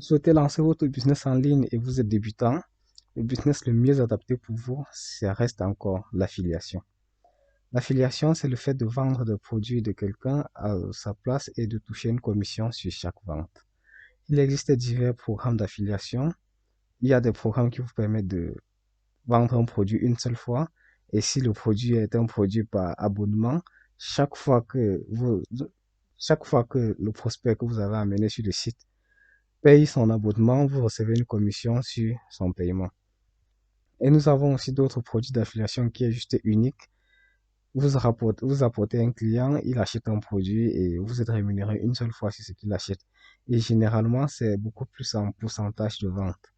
Vous souhaitez lancer votre business en ligne et vous êtes débutant, le business le mieux adapté pour vous, ça reste encore l'affiliation. L'affiliation, c'est le fait de vendre des produits de quelqu'un à sa place et de toucher une commission sur chaque vente. Il existe divers programmes d'affiliation. Il y a des programmes qui vous permettent de vendre un produit une seule fois. Et si le produit est un produit par abonnement, chaque fois que vous, chaque fois que le prospect que vous avez amené sur le site paye son abonnement, vous recevez une commission sur son paiement. Et nous avons aussi d'autres produits d'affiliation qui est juste unique. Vous apportez un client, il achète un produit et vous êtes rémunéré une seule fois sur ce qu'il achète. Et généralement, c'est beaucoup plus en pourcentage de vente.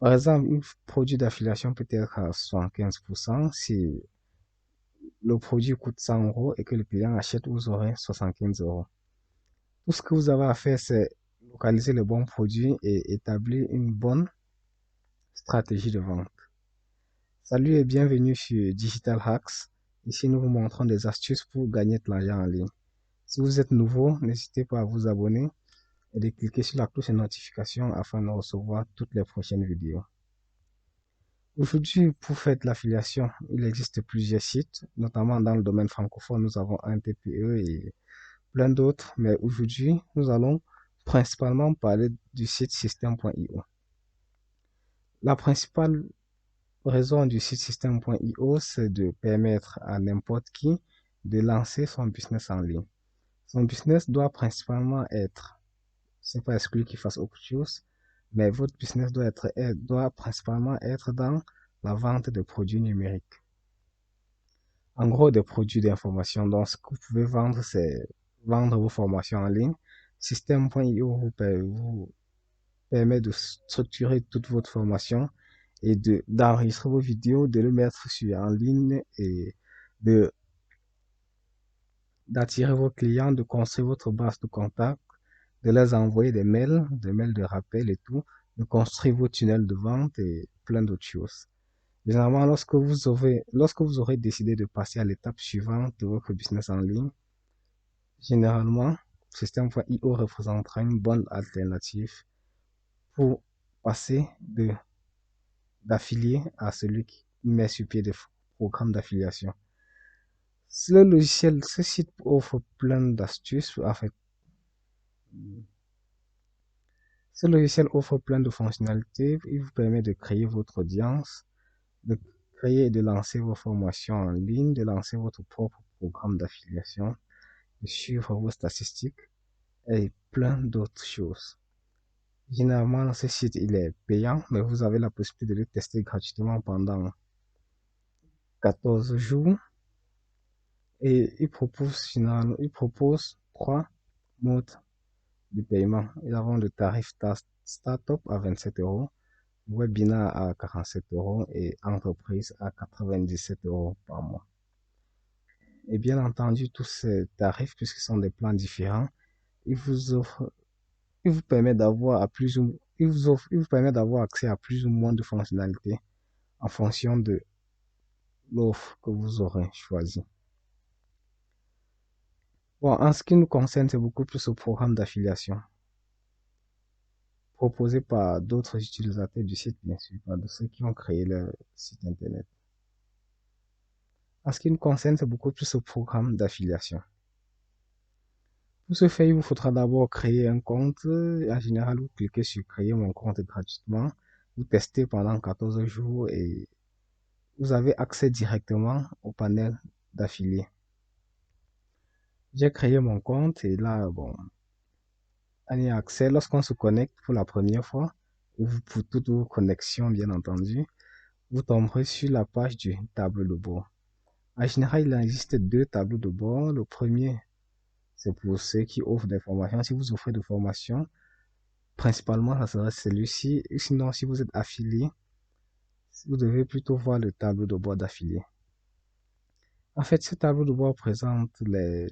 Par exemple, un produit d'affiliation peut être à 75%. Si le produit coûte 100 euros et que le client achète, vous aurez 75 euros. Tout ce que vous avez à faire, c'est localiser le bon produit et établir une bonne stratégie de vente. Salut et bienvenue sur Digital Hacks. Ici, nous vous montrons des astuces pour gagner de l'argent en ligne. Si vous êtes nouveau, n'hésitez pas à vous abonner et de cliquer sur la cloche de notification afin de recevoir toutes les prochaines vidéos. Aujourd'hui, pour faire de l'affiliation, il existe plusieurs sites, notamment dans le domaine francophone, nous avons un TPE et plein d'autres, mais aujourd'hui, nous allons principalement parler du site system.io. La principale raison du site system.io, c'est de permettre à n'importe qui de lancer son business en ligne. Son business doit principalement être, c'est pas exclu qu'il fasse autre chose, mais votre business doit principalement être dans la vente de produits numériques. En gros, des produits d'information. Donc, ce que vous pouvez vendre, c'est vendre vos formations en ligne. System.io vous permet de structurer toute votre formation et d'enregistrer vos vidéos, de le mettre en ligne et de d'attirer vos clients, de construire votre base de contact, de leur envoyer des mails de rappel et tout, de construire vos tunnels de vente et plein d'autres choses. Généralement, lorsque vous aurez décidé de passer à l'étape suivante de votre business en ligne, généralement, System.io représentera une bonne alternative pour passer d'affilié à celui qui met sur pied des programmes d'affiliation. Ce site offre plein d'astuces. En fait, ce logiciel offre plein de fonctionnalités. Il vous permet de créer votre audience, de créer et de lancer vos formations en ligne, de lancer votre propre programme d'affiliation, de suivre vos statistiques et plein d'autres choses. Généralement, ce site il est payant, mais vous avez la possibilité de le tester gratuitement pendant 14 jours. Et il propose trois modes de paiement. Nous avons le tarif Startup à 27 euros, Webinar à 47 euros et Entreprise à 97 euros par mois. Et bien entendu, tous ces tarifs, puisqu'ils sont des plans différents, ils vous offrent, ils vous permettent d'avoir ils vous permettent d'avoir accès à plus ou moins de fonctionnalités en fonction de l'offre que vous aurez choisie. Bon, en ce qui nous concerne, c'est beaucoup plus au programme d'affiliation proposé par d'autres utilisateurs du site, bien sûr, par de ceux qui ont créé le site internet. En ce qui nous concerne, c'est beaucoup plus au programme d'affiliation. Pour ce faire, il vous faudra d'abord créer un compte. En général, vous cliquez sur créer mon compte gratuitement. Vous testez pendant 14 jours et vous avez accès directement au panel d'affiliés. J'ai créé mon compte et là, bon, on y a accès lorsqu'on se connecte pour la première fois, ou pour toutes vos connexions, bien entendu. Vous tomberez sur la page du tableau de bord. En général, il existe deux tableaux de bord. Le premier, c'est pour ceux qui offrent des formations. Si vous offrez des formations, principalement, ça serait celui-ci. Sinon, si vous êtes affilié, vous devez plutôt voir le tableau de bord d'affilié. En fait, ce tableau de bord présente les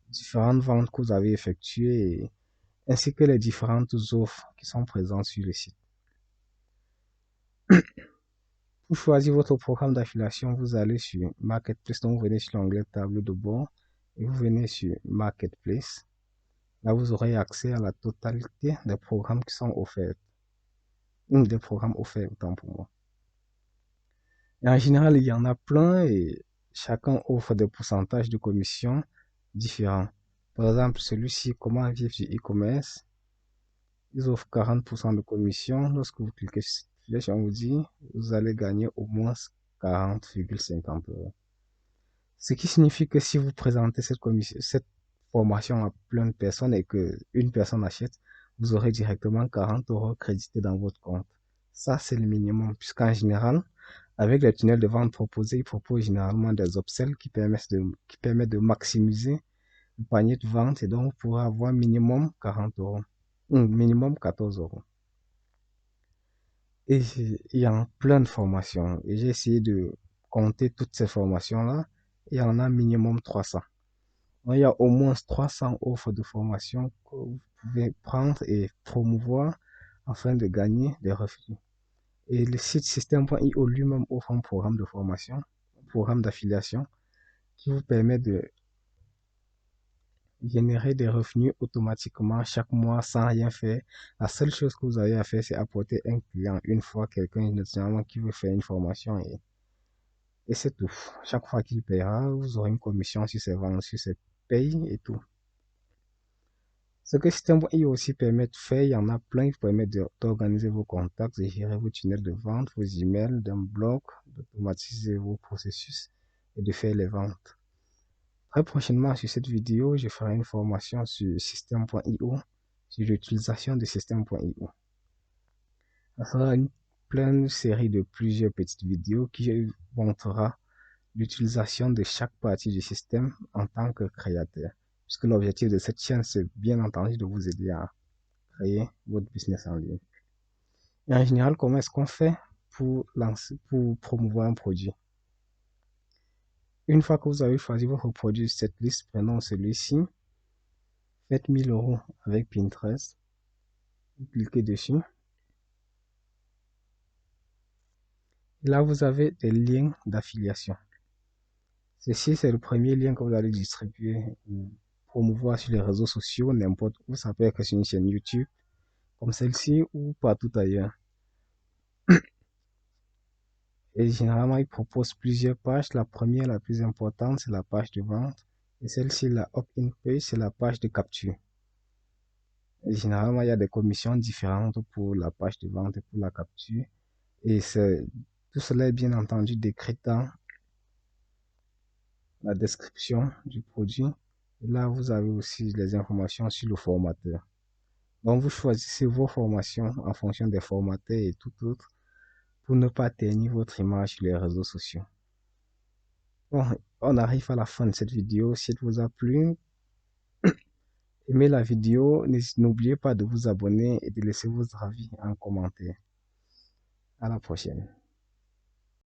différentes ventes que vous avez effectuées ainsi que les différentes offres qui sont présentes sur le site. Pour choisir votre programme d'affiliation, vous allez sur Marketplace, donc vous venez sur l'onglet tableau de bord et vous venez sur Marketplace. Là, vous aurez accès à la totalité des programmes qui sont offerts. Des programmes offerts, autant pour moi. Et en général, il y en a plein et chacun offre des pourcentages de commission différents. Par exemple, celui-ci, comment vivre du e-commerce, ils offrent 40% de commission. Lorsque vous cliquez sur cette flèche, on vous dit, vous allez gagner au moins 40,50 €. Ce qui signifie que si vous présentez cette formation à plein de personnes et que une personne achète, vous aurez directement 40 € crédités dans votre compte. Ça, c'est le minimum, puisqu'en général, avec les tunnels de vente proposés, ils proposent généralement des upsells qui permettent de maximiser le panier de vente et donc vous pourrez avoir minimum 40 €, minimum 14 €. Et il y a plein de formations. Et j'ai essayé de compter toutes ces formations-là. Il y en a minimum 300. Donc, il y a au moins 300 offres de formation que vous pouvez prendre et promouvoir afin de gagner des revenus. Et le site System.io lui-même offre un programme de formation, un programme d'affiliation qui vous permet de générer des revenus automatiquement chaque mois sans rien faire. La seule chose que vous avez à faire, c'est apporter un client une fois, quelqu'un notamment qui veut faire une formation et c'est tout. Chaque fois qu'il paiera, vous aurez une commission sur ses ventes, sur ses payes et tout. Ce que System.io aussi permet de faire, il y en a plein, il permet d'organiser vos contacts, de gérer vos tunnels de vente, vos emails d'un blog, d'automatiser vos processus et de faire les ventes. Très prochainement sur cette vidéo, je ferai une formation sur System.io, sur l'utilisation de System.io. Ça sera une pleine série de plusieurs petites vidéos qui montrera l'utilisation de chaque partie du système en tant que créateur. Puisque l'objectif de cette chaîne, c'est bien entendu de vous aider à créer votre business en ligne. Et en général, comment est-ce qu'on fait pour promouvoir un produit? Une fois que vous avez choisi votre produit sur cette liste, prenons celui-ci, faites 1000 € avec Pinterest, cliquez dessus. Et là, vous avez des liens d'affiliation. Ceci, c'est le premier lien que vous allez distribuer ou promouvoir sur les réseaux sociaux, n'importe où. Ça peut être sur une chaîne YouTube, comme celle-ci, ou partout ailleurs. Et généralement, ils proposent plusieurs pages. La première, la plus importante, c'est la page de vente. Et celle-ci, la opt-in page, c'est la page de capture. Et généralement, il y a des commissions différentes pour la page de vente et pour la capture. Et tout cela est bien entendu décrit dans la description du produit. Et là, vous avez aussi les informations sur le formateur. Donc, vous choisissez vos formations en fonction des formateurs et tout autre pour ne pas ternir votre image sur les réseaux sociaux. Bon, on arrive à la fin de cette vidéo. Si elle vous a plu, aimez la vidéo. N'oubliez pas de vous abonner et de laisser vos avis en commentaire. À la prochaine.